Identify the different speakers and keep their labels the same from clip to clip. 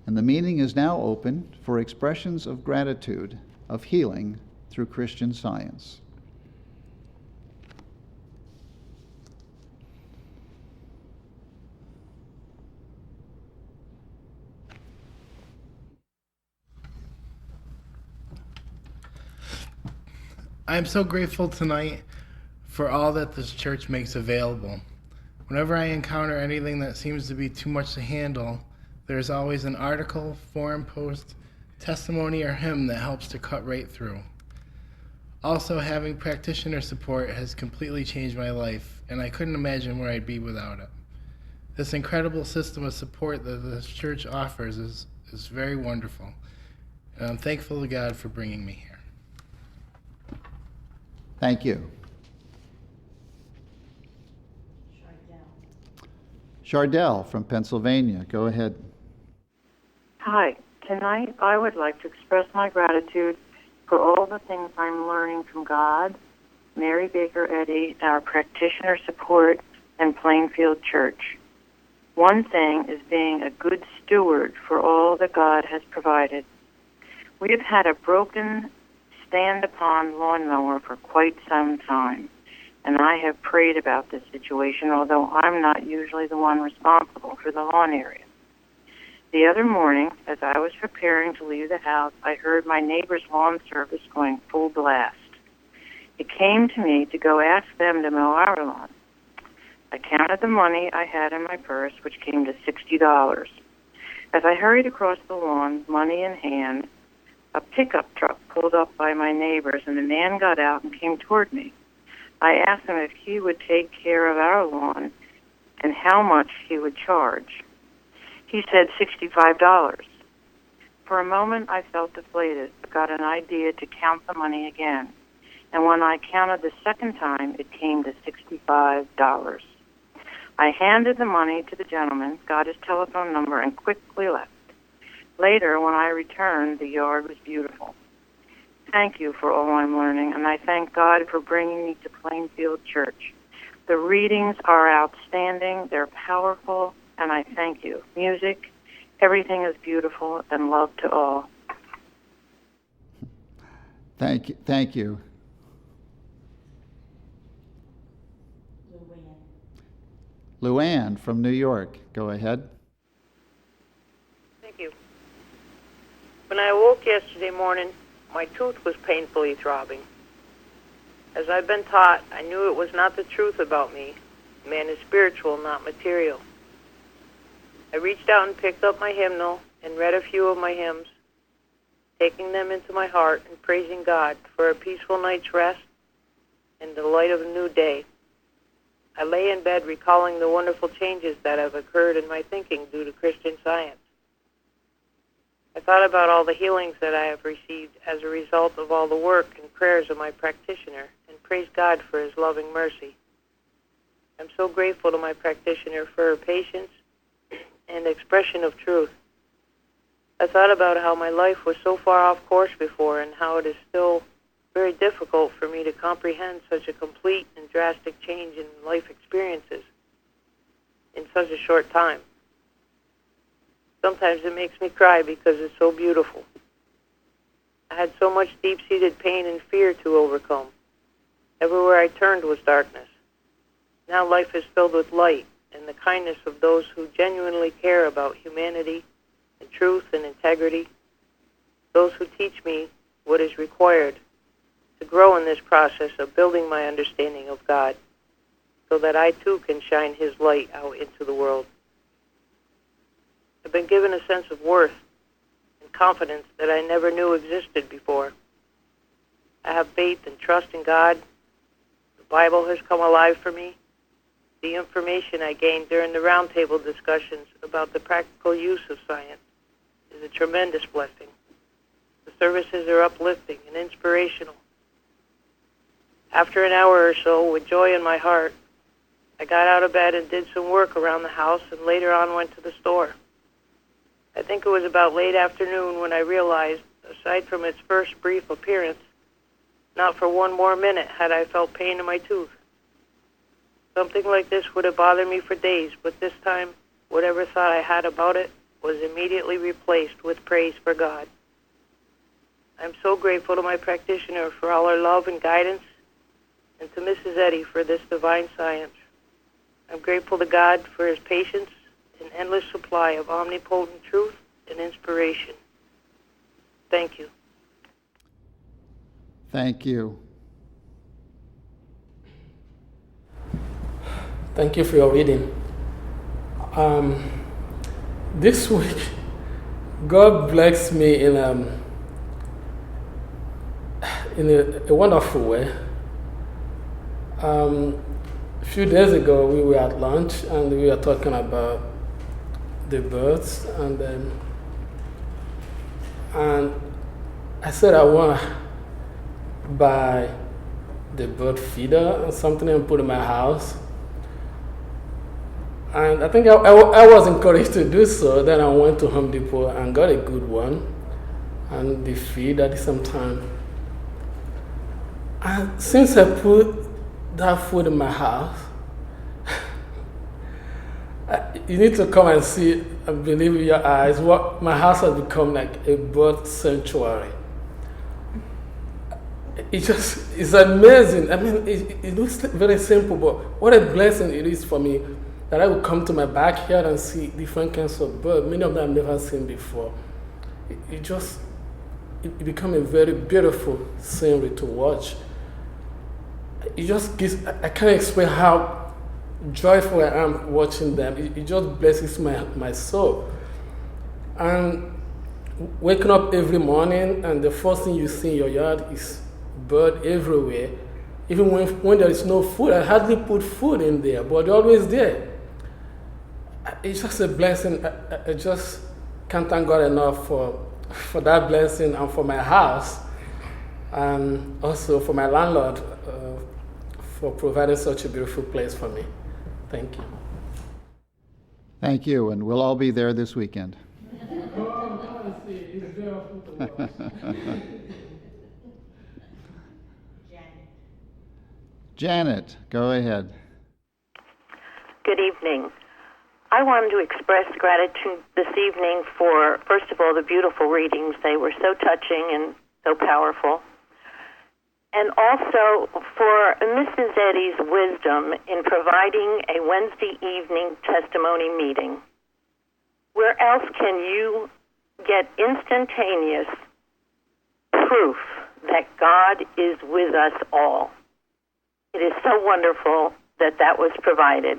Speaker 1: and the meeting is now open for expressions of gratitude, of healing through Christian Science.
Speaker 2: I am so grateful tonight for all that this church makes available. Whenever I encounter anything that seems to be too much to handle, there is always an article, forum post, testimony, or hymn that helps to cut right through. Also, having practitioner support has completely changed my life, and I couldn't imagine where I'd be without it. This incredible system of support that this church offers is very wonderful, and I'm thankful to God for bringing me here.
Speaker 1: Thank you. Chardell from Pennsylvania, go ahead.
Speaker 3: Hi. Tonight I would like to express my gratitude for all the things I'm learning from God, Mary Baker Eddy, our practitioner support, and Plainfield Church. One thing is being a good steward for all that God has provided. We have had a broken stand-upon lawnmower for quite some time, and I have prayed about this situation, although I'm not usually the one responsible for the lawn area. The other morning, as I was preparing to leave the house, I heard my neighbor's lawn service going full blast. It came to me to go ask them to mow our lawn. I counted the money I had in my purse, which came to $60. As I hurried across the lawn, money in hand, a pickup truck pulled up by my neighbors, and the man got out and came toward me. I asked him if he would take care of our lawn and how much he would charge. He said $65. For a moment, I felt deflated, but got an idea to count the money again. And when I counted the second time, it came to $65. I handed the money to the gentleman, got his telephone number, and quickly left. Later, when I returned, the yard was beautiful. Thank you for all I'm learning, and I thank God for bringing me to Plainfield Church. The readings are outstanding, they're powerful, and I thank you. Music, everything is beautiful, and love to all.
Speaker 1: Thank you. Thank you. Luann from New York, go ahead.
Speaker 4: Thank you. When I awoke yesterday morning, my tooth was painfully throbbing. As I've been taught, I knew it was not the truth about me. Man is spiritual, not material. I reached out and picked up my hymnal and read a few of my hymns, taking them into my heart and praising God for a peaceful night's rest and the light of a new day. I lay in bed recalling the wonderful changes that have occurred in my thinking due to Christian Science. I thought about all the healings that I have received as a result of all the work and prayers of my practitioner and praised God for his loving mercy. I'm so grateful to my practitioner for her patience and expression of truth. I thought about how my life was so far off course before and how it is still very difficult for me to comprehend such a complete and drastic change in life experiences in such a short time. Sometimes it makes me cry because it's so beautiful. I had so much deep-seated pain and fear to overcome. Everywhere I turned was darkness. Now life is filled with light and the kindness of those who genuinely care about humanity and truth and integrity, those who teach me what is required to grow in this process of building my understanding of God so that I too can shine his light out into the world. I've been given a sense of worth and confidence that I never knew existed before. I have faith and trust in God. The Bible has come alive for me. The information I gained during the roundtable discussions about the practical use of science is a tremendous blessing. The services are uplifting and inspirational. After an hour or so, with joy in my heart, I got out of bed and did some work around the house and later on went to the store. I think it was about late afternoon when I realized, aside from its first brief appearance, not for one more minute had I felt pain in my tooth. Something like this would have bothered me for days, but this time, whatever thought I had about it was immediately replaced with praise for God. I'm so grateful to my practitioner for all her love and guidance, and to Mrs. Eddy for this divine science. I'm grateful to God for his patience and endless supply of omnipotent truth and inspiration. Thank you.
Speaker 1: Thank you.
Speaker 5: Thank you for your reading. This week, God blessed me in a wonderful way. A few days ago, we were at lunch and we were talking about the birds, and I said I want to buy the bird feeder or something and put in my house. And I think I was encouraged to do so. Then I went to Home Depot and got a good one, and the feed at the same time. And since I put that food in my house, you need to come and see and believe in your eyes. What my house has become like a bird sanctuary. It's amazing. I mean, it looks very simple, but what a blessing it is for me that I would come to my backyard and see different kinds of birds, many of them I've never seen before. It becomes a very beautiful scenery to watch. It just gives, I can't explain how joyful I am watching them. It just blesses my soul. And waking up every morning and the first thing you see in your yard is bird everywhere. Even when there is no food, I hardly put food in there, but they're always there. It's just a blessing. I just can't thank God enough for that blessing and for my house, and also for my landlord for providing such a beautiful place for me. Thank you.
Speaker 1: Thank you, and we'll all be there this weekend. Janet, go ahead.
Speaker 3: Good evening. I wanted to express gratitude this evening for, first of all, the beautiful readings. They were so touching and so powerful. And also for Mrs. Eddy's wisdom in providing a Wednesday evening testimony meeting. Where else can you get instantaneous proof that God is with us all? It is so wonderful that was provided.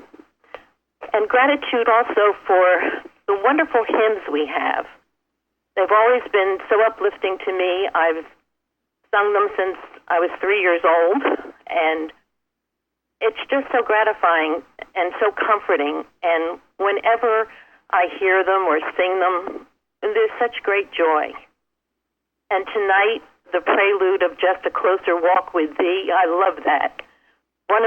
Speaker 3: And gratitude also for the wonderful hymns we have. They've always been so uplifting to me. I've sung them since I was 3 years old, and it's just so gratifying and so comforting. And whenever I hear them or sing them, there's such great joy. And tonight, the prelude of Just a Closer Walk with Thee, I love that. One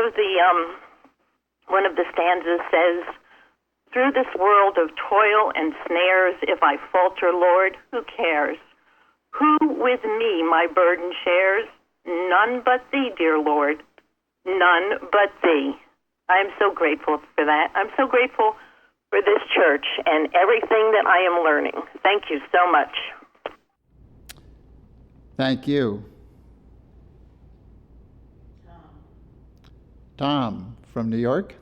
Speaker 3: of the stanzas says, "Through this world of toil and snares, if I falter, Lord, who cares? Who with me my burden shares? None but Thee, dear Lord, none but Thee." I'm so grateful for that. I'm so grateful for this church and everything that I am learning. Thank you so much.
Speaker 1: Thank you. Tom from New York.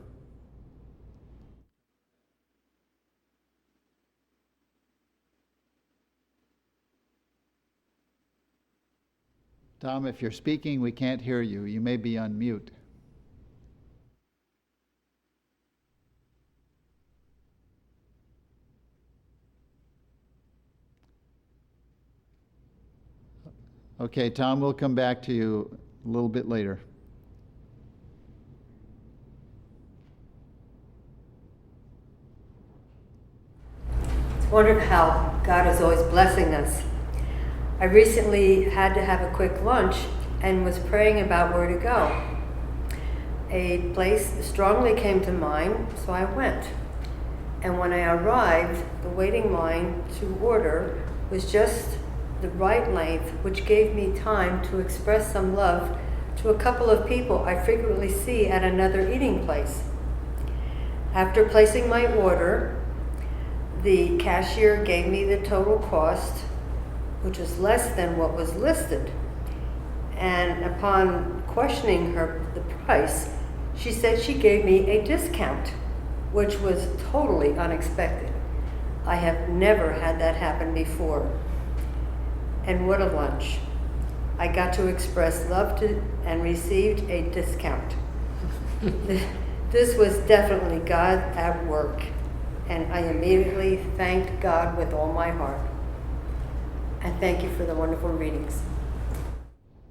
Speaker 1: Tom, if you're speaking, we can't hear you. You may be on mute. Okay, Tom, we'll come back to you a little bit later.
Speaker 6: Wondered how God is always blessing us. I recently had to have a quick lunch and was praying about where to go. A place strongly came to mind, so I went. And when I arrived, the waiting line to order was just the right length, which gave me time to express some love to a couple of people I frequently see at another eating place. After placing my order, The cashier gave me the total cost, which was less than what was listed. And upon questioning her the price, she said she gave me a discount, which was totally unexpected. I have never had that happen before. And what a lunch. I got to express love to and received a discount. This was definitely God at work, and I immediately thanked God with all my heart. And thank you for the wonderful readings.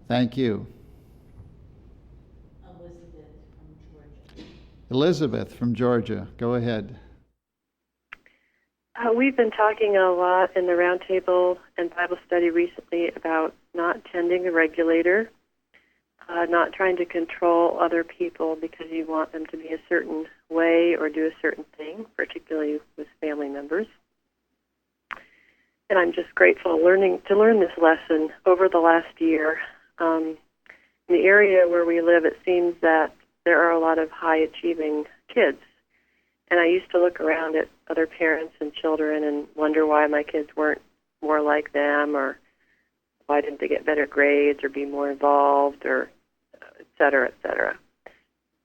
Speaker 1: Thank you. Elizabeth from Georgia, go ahead.
Speaker 7: We've been talking a lot in the roundtable and Bible study recently about not tending a regulator, not trying to control other people because you want them to be a certain way or do a certain thing, particularly with family members. And I'm just grateful to learn this lesson over the last year. In the area where we live, it seems that there are a lot of high-achieving kids. And I used to look around at other parents and children and wonder why my kids weren't more like them, or why didn't they get better grades or be more involved, or et cetera, et cetera.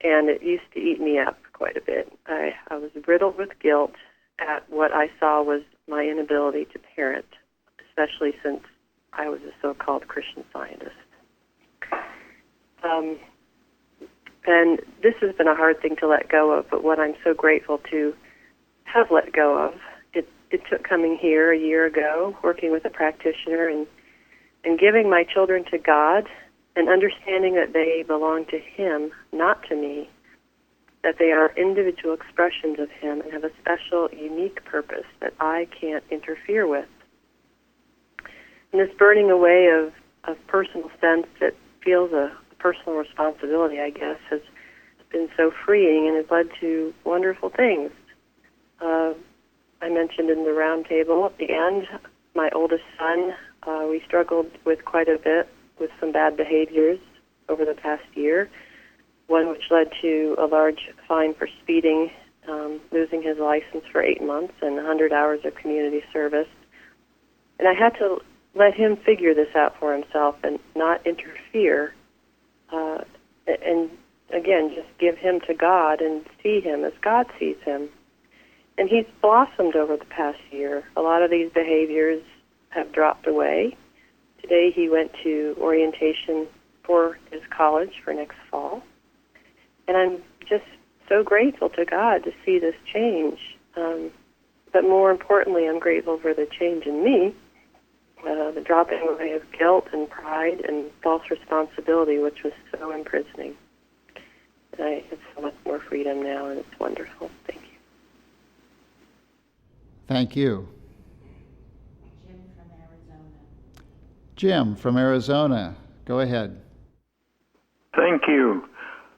Speaker 7: And it used to eat me up quite a bit. I was riddled with guilt at what I saw was my inability to parent, especially since I was a so-called Christian Scientist. And this has been a hard thing to let go of, but what I'm so grateful to have let go of, it took coming here a year ago, working with a practitioner, and giving my children to God, and understanding that they belong to Him, not to me, that they are individual expressions of Him and have a special, unique purpose that I can't interfere with. And this burning away of personal sense that feels a personal responsibility, I guess, has been so freeing and has led to wonderful things. I mentioned in the round table at the end, my oldest son, we struggled with quite a bit with some bad behaviors over the past year, one which led to a large fine for speeding, losing his license for 8 months and 100 hours of community service. And I had to let him figure this out for himself and not interfere. And again, just give him to God and see him as God sees him. And he's blossomed over the past year. A lot of these behaviors have dropped away. Today he went to orientation for his college for next fall. And I'm just so grateful to God to see this change. But more importantly, I'm grateful for the change in me, the dropping away of guilt and pride and false responsibility, which was so imprisoning. And I have so much more freedom now, and it's wonderful. Thank you.
Speaker 1: Thank you.
Speaker 8: Jim from Arizona.
Speaker 1: Jim from Arizona, go ahead.
Speaker 9: Thank you.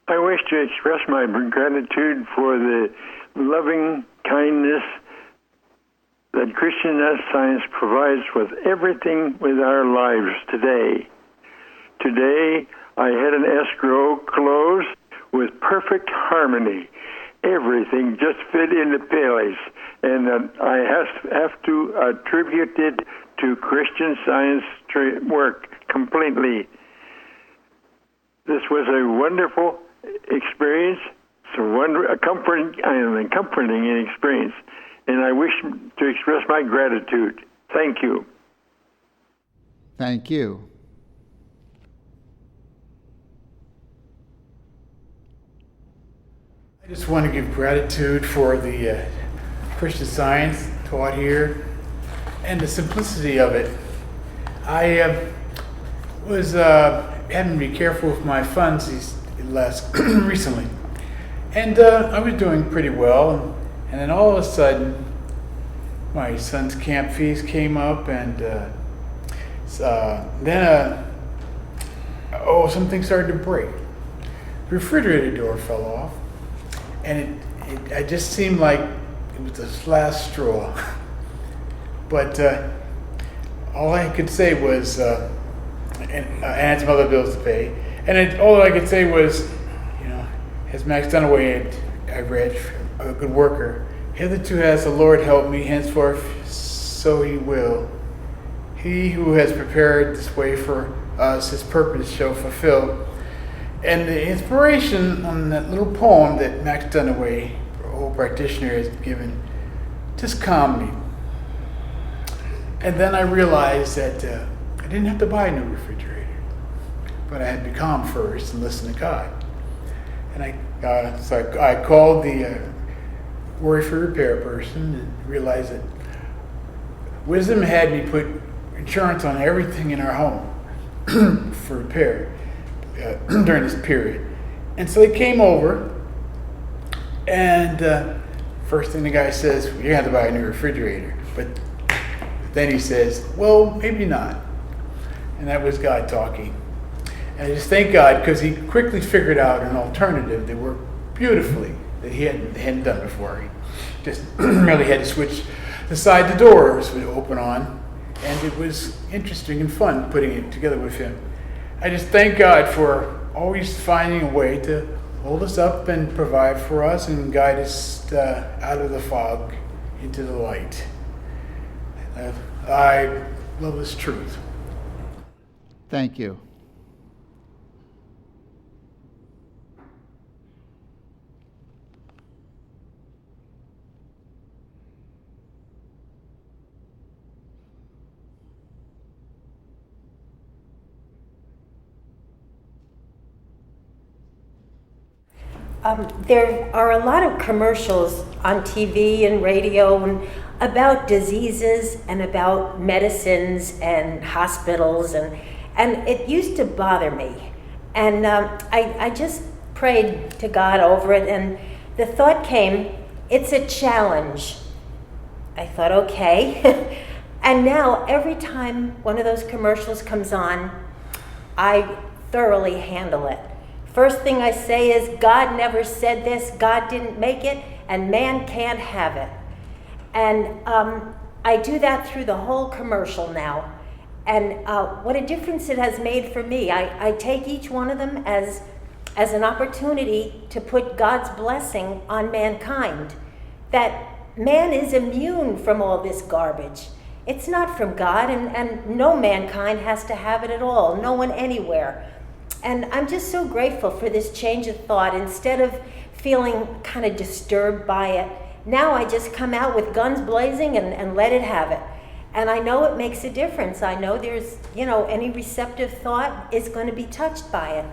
Speaker 9: I wish to express my gratitude for the loving kindness that Christian Science provides with everything with our lives today. Today, I had an escrow close with perfect harmony. Everything just fit into place, and I have to attribute it to Christian Science work completely. This was a wonderful experience, a comforting experience, and I wish to express my gratitude. Thank you.
Speaker 1: Thank you.
Speaker 10: I just want to give gratitude for the Christian Science taught here and the simplicity of it. I was having to be careful with my funds recently, and I was doing pretty well. And then all of a sudden, my son's camp fees came up, and then something started to break. The refrigerator door fell off, and it just seemed like it was the last straw. But all I could say was, and I had some other bills to pay, and all I could say was, has Max Dunaway, I read, a good worker, Hitherto has the Lord helped me, henceforth so he will. He who has prepared this way for us, his purpose shall fulfill. And the inspiration on that little poem that Max Dunaway, our old practitioner, has given, just calmed me. And then I realized that I didn't have to buy a new refrigerator, but I had to be calm first and listen to God. And I called the worry-free repair person and realized that wisdom had me put insurance on everything in our home for repair during this period. And so he came over, and first thing the guy says, you're going to have to buy a new refrigerator. But then he says, well, maybe not. And that was God talking. And I just thank God because he quickly figured out an alternative that worked beautifully that he hadn't done before. He just merely had to switch the side the doors would open on, and it was interesting and fun putting it together with him. I just thank God for always finding a way to hold us up and provide for us and guide us out of the fog into the light. I love this truth.
Speaker 1: Thank you.
Speaker 11: There are a lot of commercials on TV and radio about diseases and about medicines and hospitals, and it used to bother me. And I just prayed to God over it, and the thought came, it's a challenge. I thought, okay. And now every time one of those commercials comes on, I thoroughly handle it. First thing I say is, God never said this, God didn't make it, and man can't have it. And I do that through the whole commercial now. And what a difference it has made for me. I take each one of them as an opportunity to put God's blessing on mankind. That man is immune from all this garbage. It's not from God, and no mankind has to have it at all, no one anywhere. And I'm just so grateful for this change of thought. Instead of feeling kind of disturbed by it, now I just come out with guns blazing and let it have it. And I know it makes a difference. I know there's, any receptive thought is going to be touched by it.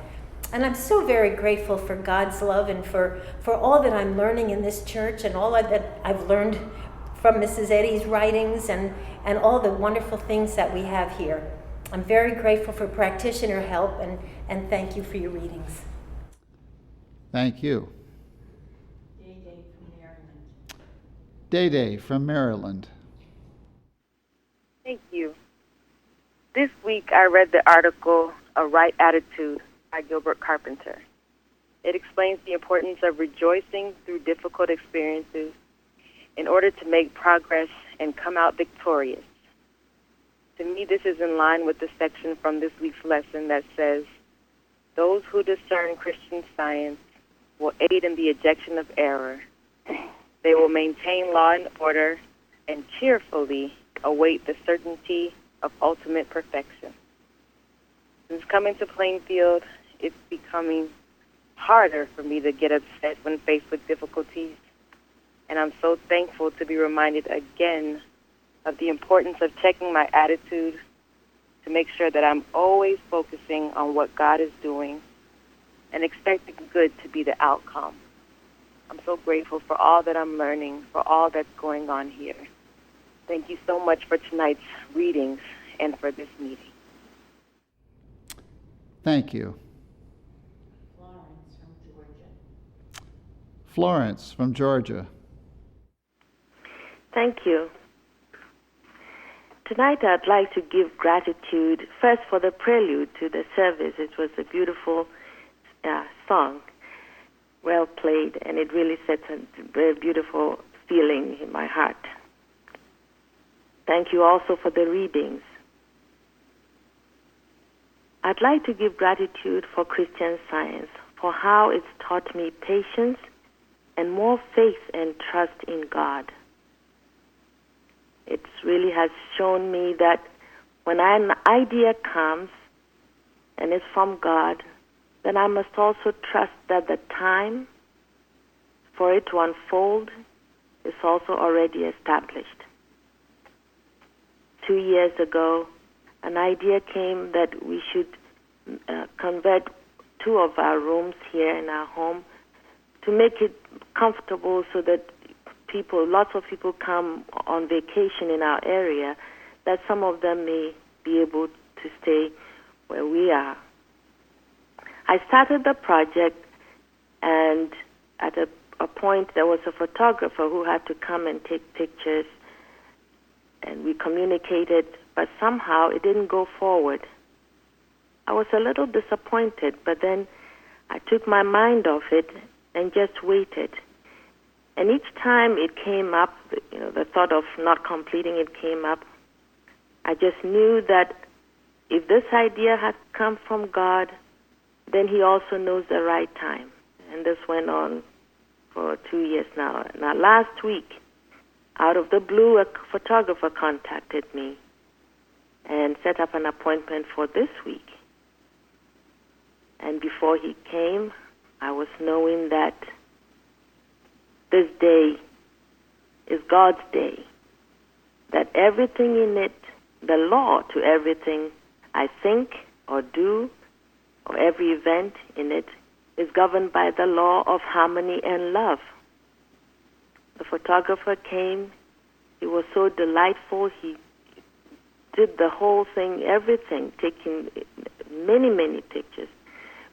Speaker 11: And I'm so very grateful for God's love and for all that I'm learning in this church and all that I've learned from Mrs. Eddy's writings and all the wonderful things that we have here. I'm very grateful for practitioner help, and thank you for your readings.
Speaker 1: Thank you.
Speaker 8: Day from Maryland.
Speaker 1: Day from Maryland.
Speaker 12: Thank you. This week I read the article, A Right Attitude by Gilbert Carpenter. It explains the importance of rejoicing through difficult experiences in order to make progress and come out victorious. To me, this is in line with the section from this week's lesson that says, those who discern Christian Science will aid in the ejection of error. They will maintain law and order and cheerfully await the certainty of ultimate perfection. Since coming to Plainfield, it's becoming harder for me to get upset when faced with difficulties, and I'm so thankful to be reminded again of the importance of checking my attitude to make sure that I'm always focusing on what God is doing and expecting good to be the outcome. I'm so grateful for all that I'm learning, for all that's going on here. Thank you so much for tonight's readings and for this meeting.
Speaker 1: Thank you.
Speaker 8: Florence from Georgia.
Speaker 1: Florence from Georgia.
Speaker 13: Thank you. Tonight I'd like to give gratitude first for the prelude to the service. It was a beautiful song, well played, and it really sets a very beautiful feeling in my heart. Thank you also for the readings. I'd like to give gratitude for Christian Science, for how it's taught me patience and more faith and trust in God. It really has shown me that when an idea comes and it's from God, then I must also trust that the time for it to unfold is also already established. 2 years ago, an idea came that we should convert 2 of our rooms here in our home to make it comfortable so that lots of people come on vacation in our area, that some of them may be able to stay where we are. I started the project, and at a point there was a photographer who had to come and take pictures, and we communicated, but somehow it didn't go forward. I was a little disappointed, but then I took my mind off it and just waited. And each time it came up, the thought of not completing it came up, I just knew that if this idea had come from God, then He also knows the right time. And this went on for 2 years now. Now, last week, out of the blue, a photographer contacted me and set up an appointment for this week. And before he came, I was knowing that this day is God's day, that everything in it, the law to everything I think or do, or every event in it, is governed by the law of harmony and love. The photographer came. He was so delightful. He did the whole thing, everything, taking many, many pictures,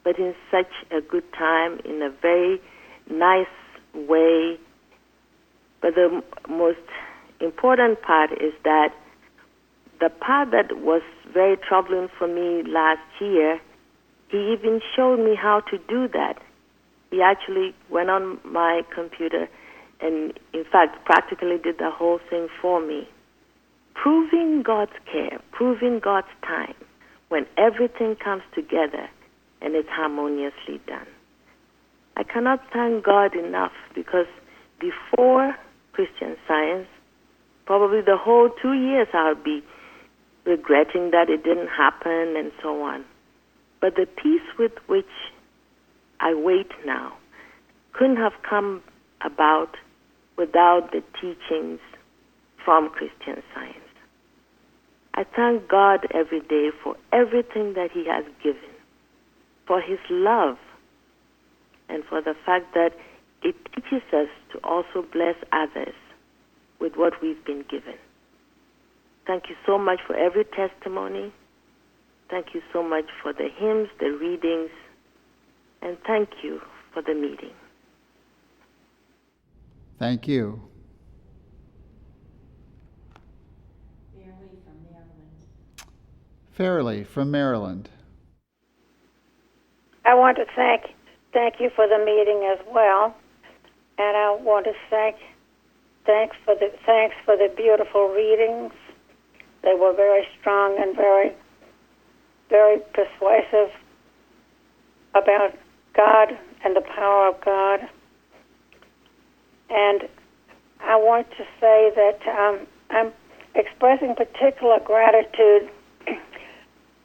Speaker 13: but in such a good time, in a very nice way. But the most important part is that the part that was very troubling for me last year, he even showed me how to do that. He actually went on my computer and, in fact, practically did the whole thing for me, proving God's care, proving God's time, when everything comes together and it's harmoniously done. I cannot thank God enough, because before Christian Science, probably the whole 2 years I'll be regretting that it didn't happen and so on. But the peace with which I wait now couldn't have come about without the teachings from Christian Science. I thank God every day for everything that He has given, for His love, and for the fact that it teaches us to also bless others with what we've been given. Thank you so much for every testimony. Thank you so much for the hymns, the readings, and thank you for the meeting.
Speaker 1: Thank you. Fairley from Maryland.
Speaker 8: I want to thank you for the meeting as well, and I want to thanks for the beautiful readings. They were very strong and very, very persuasive about God and the power of God. And I want to say that I'm expressing particular gratitude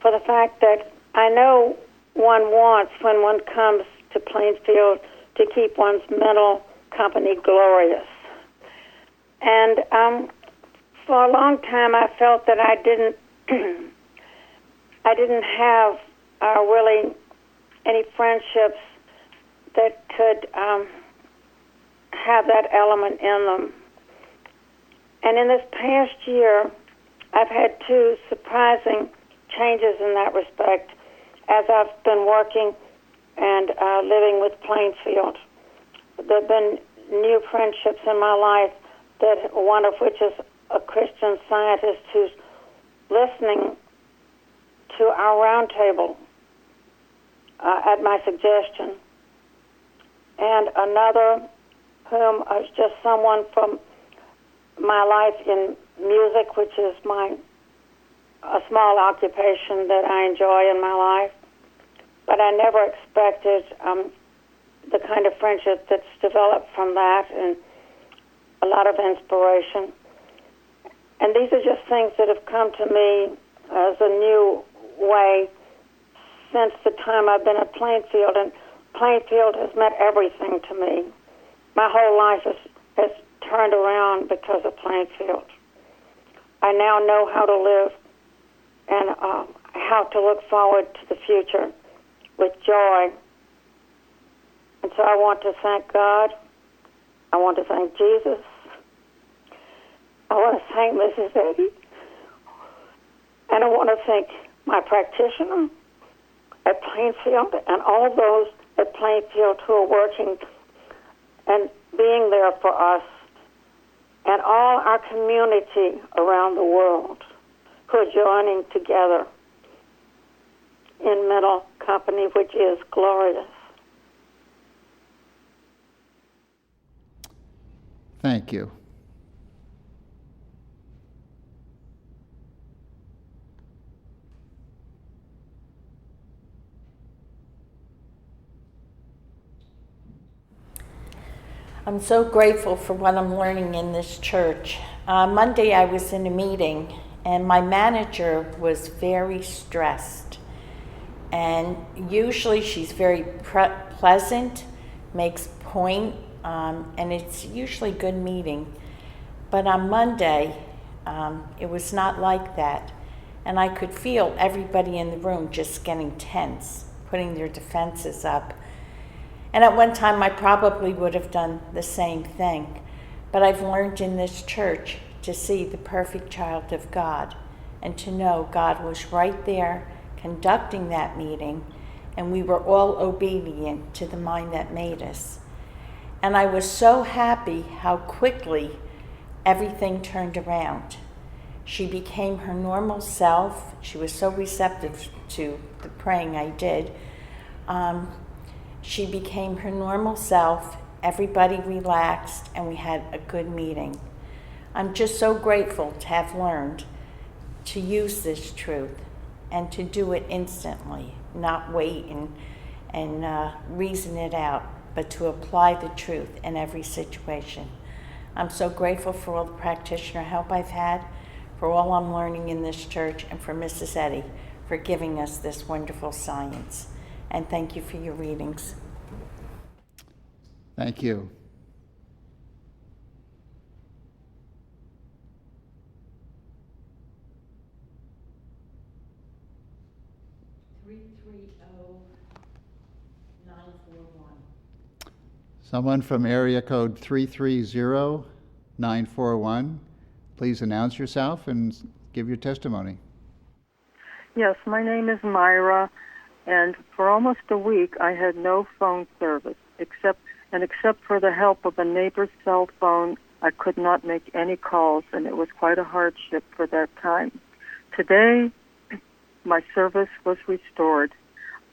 Speaker 8: for the fact that I know one wants, when one comes to Plainfield, to keep one's mental company glorious. And for a long time, I felt that I didn't have really any friendships that could have that element in them. And in this past year, I've had 2 surprising changes in that respect as I've been working and living with Plainfield. There have been new friendships in my life, that one of which is a Christian Scientist who's listening to our roundtable at my suggestion, and another whom is just someone from my life in music, which is a small occupation that I enjoy in my life. But I never expected the kind of friendship that's developed from that, and a lot of inspiration. And these are just things that have come to me as a new way since the time I've been at Plainfield, and Plainfield has meant everything to me. My whole life has turned around because of Plainfield. I now know how to live and how to look forward to the future with joy. And so I want to thank God. I want to thank Jesus. I want to thank Mrs. Eddie. And I want to thank my practitioner at Plainfield and all those at Plainfield who are working and being there for us, and all our community around the world who are joining together in mental company, which is glorious.
Speaker 1: Thank you.
Speaker 11: I'm so grateful for what I'm learning in this church. Monday I was in a meeting and my manager was very stressed. And usually she's very pleasant, makes point, and it's usually a good meeting. But on Monday, it was not like that. And I could feel everybody in the room just getting tense, putting their defenses up. And at one time, I probably would have done the same thing. But I've learned in this church to see the perfect child of God and to know God was right there conducting that meeting, and we were all obedient to the mind that made us. And I was so happy how quickly everything turned around. She became her normal self. She was so receptive to the praying I did. She became her normal self, everybody relaxed, and we had a good meeting. I'm just so grateful to have learned to use this truth and to do it instantly, not wait and reason it out, but to apply the truth in every situation. I'm so grateful for all the practitioner help I've had, for all I'm learning in this church, and for Mrs. Eddie for giving us this wonderful science. And thank you for your readings.
Speaker 1: Thank you. Someone from area code 330941, please announce yourself and give your testimony.
Speaker 14: Yes, my name is Myra, and for almost a week I had no phone service, except for the help of a neighbor's cell phone, I could not make any calls, and it was quite a hardship for that time. Today, my service was restored.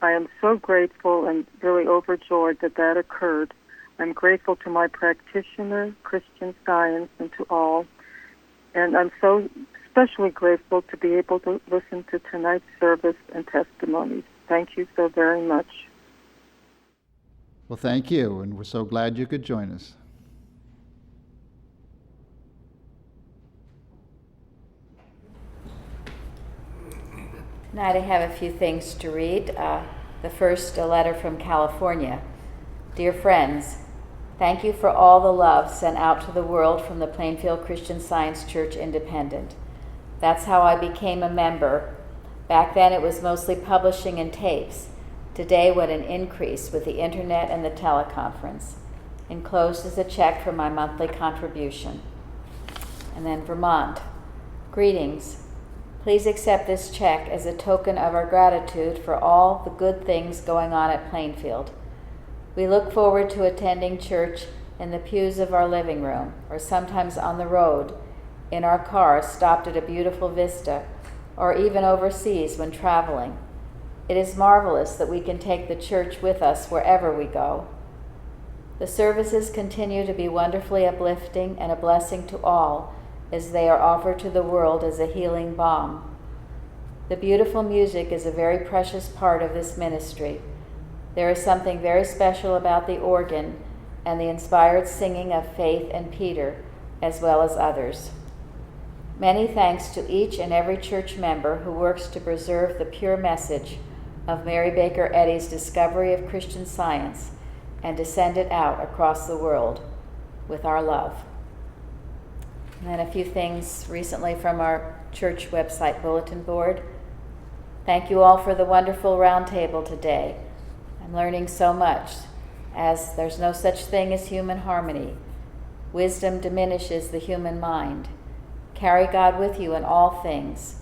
Speaker 14: I am so grateful and really overjoyed that occurred. I'm grateful to my practitioner, Christian Science, and to all. And I'm so especially grateful to be able to listen to tonight's service and testimonies. Thank you so very much.
Speaker 1: Well, thank you, and we're so glad you could join us.
Speaker 15: Tonight I have a few things to read. The first, a letter from California. Dear friends, thank you for all the love sent out to the world from the Plainfield Christian Science Church Independent. That's how I became a member. Back then it was mostly publishing and tapes. Today, what an increase with the internet and the teleconference. Enclosed is a check for my monthly contribution. And then Vermont. Greetings. Please accept this check as a token of our gratitude for all the good things going on at Plainfield. We look forward to attending church in the pews of our living room, or sometimes on the road, in our car stopped at a beautiful vista, or even overseas when traveling. It is marvelous that we can take the church with us wherever we go. The services continue to be wonderfully uplifting and a blessing to all as they are offered to the world as a healing balm. The beautiful music is a very precious part of this ministry. There is something very special about the organ and the inspired singing of Faith and Peter, as well as others. Many thanks to each and every church member who works to preserve the pure message of Mary Baker Eddy's discovery of Christian Science and to send it out across the world with our love. And then a few things recently from our church website bulletin board. Thank you all for the wonderful roundtable today. I'm learning so much, as there's no such thing as human harmony. Wisdom diminishes the human mind. Carry God with you in all things.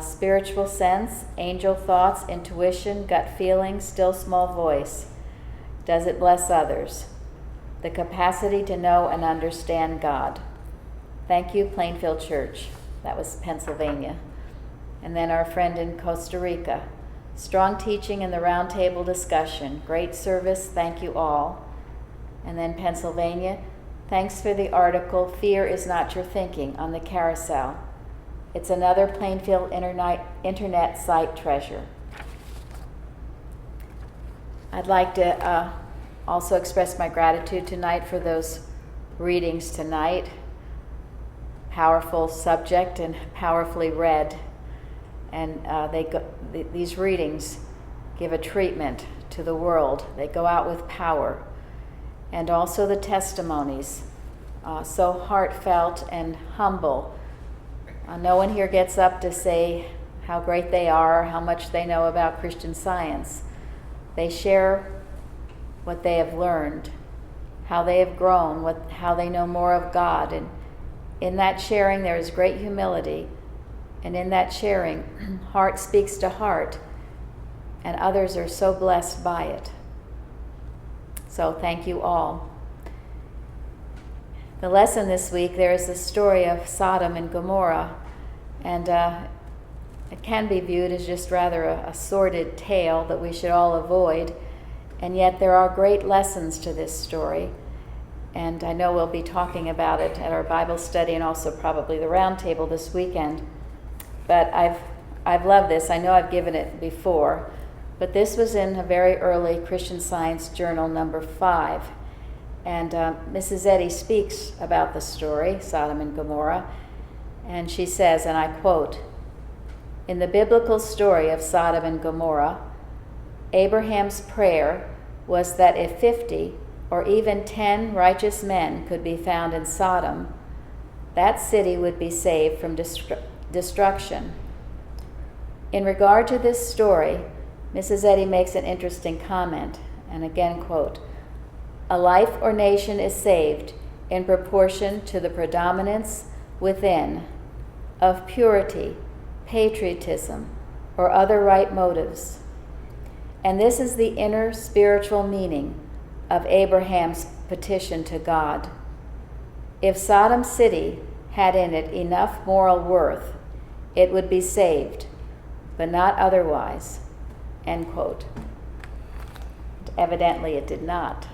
Speaker 15: Spiritual sense, angel thoughts, intuition, gut feeling, still small voice. Does it bless others? The capacity to know and understand God. Thank you, Plainfield Church. That was Pennsylvania. And then our friend in Costa Rica. Strong teaching in the roundtable discussion. Great service. Thank you all. And then Pennsylvania. Thanks for the article, Fear is Not Your Thinking, on the carousel. It's another Plainfield internet site treasure. I'd like to also express my gratitude tonight for those readings tonight. Powerful subject and powerfully read. And these readings give a treatment to the world. They go out with power. And also the testimonies, so heartfelt and humble. No one here gets up to say how great they are, how much they know about Christian Science. They share what they have learned, how they have grown, how they know more of God. And in that sharing, there is great humility. And in that sharing, heart speaks to heart, and others are so blessed by it. So thank you all. The lesson this week, there is the story of Sodom and Gomorrah, and it can be viewed as just rather a sordid tale that we should all avoid, and yet there are great lessons to this story, and I know we'll be talking about it at our Bible study and also probably the roundtable this weekend. But I've loved this. I know I've given it before. But this was in a very early Christian Science journal, number 5. And Mrs. Eddy speaks about the story, Sodom and Gomorrah. And she says, and I quote, "In the biblical story of Sodom and Gomorrah, Abraham's prayer was that if 50 or even 10 righteous men could be found in Sodom, that city would be saved from destruction. In regard to this story, Mrs. Eddy makes an interesting comment, and again quote, "A life or nation is saved in proportion to the predominance within of purity, patriotism, or other right motives. And this is the inner spiritual meaning of Abraham's petition to God. If Sodom City had in it enough moral worth, it would be saved, but not otherwise." End quote. Evidently it did not.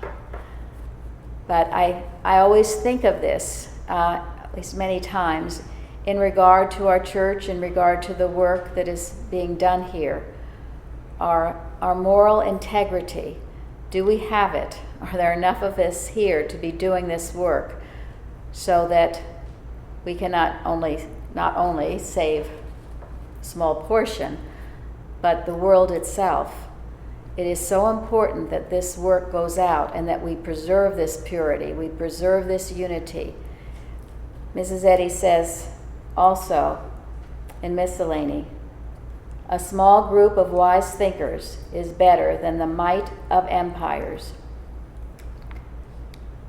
Speaker 15: But I always think of this, at least many times, in regard to our church, in regard to the work that is being done here. Our moral integrity, do we have it? Are there enough of us here to be doing this work so that we can not only save a small portion, but the world itself? It is so important that this work goes out and that we preserve this purity, we preserve this unity. Mrs. Eddy says also in Miscellany, "A small group of wise thinkers is better than the might of empires."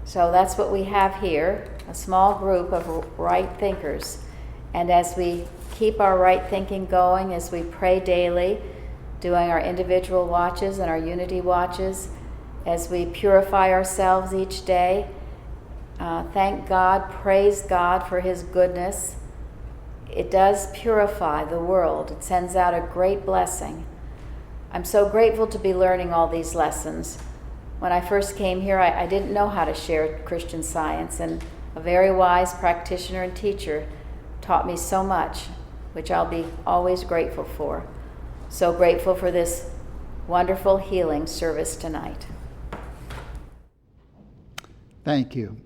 Speaker 15: So that's what we have here, a small group of right thinkers. And as we keep our right thinking going, as we pray daily, doing our individual watches and our unity watches, as we purify ourselves each day, thank God, praise God for His goodness. It does purify the world. It sends out a great blessing. I'm so grateful to be learning all these lessons. When I first came here, I didn't know how to share Christian Science, and a very wise practitioner and teacher taught me so much, which I'll be always grateful for. So grateful for this wonderful healing service tonight.
Speaker 1: Thank you.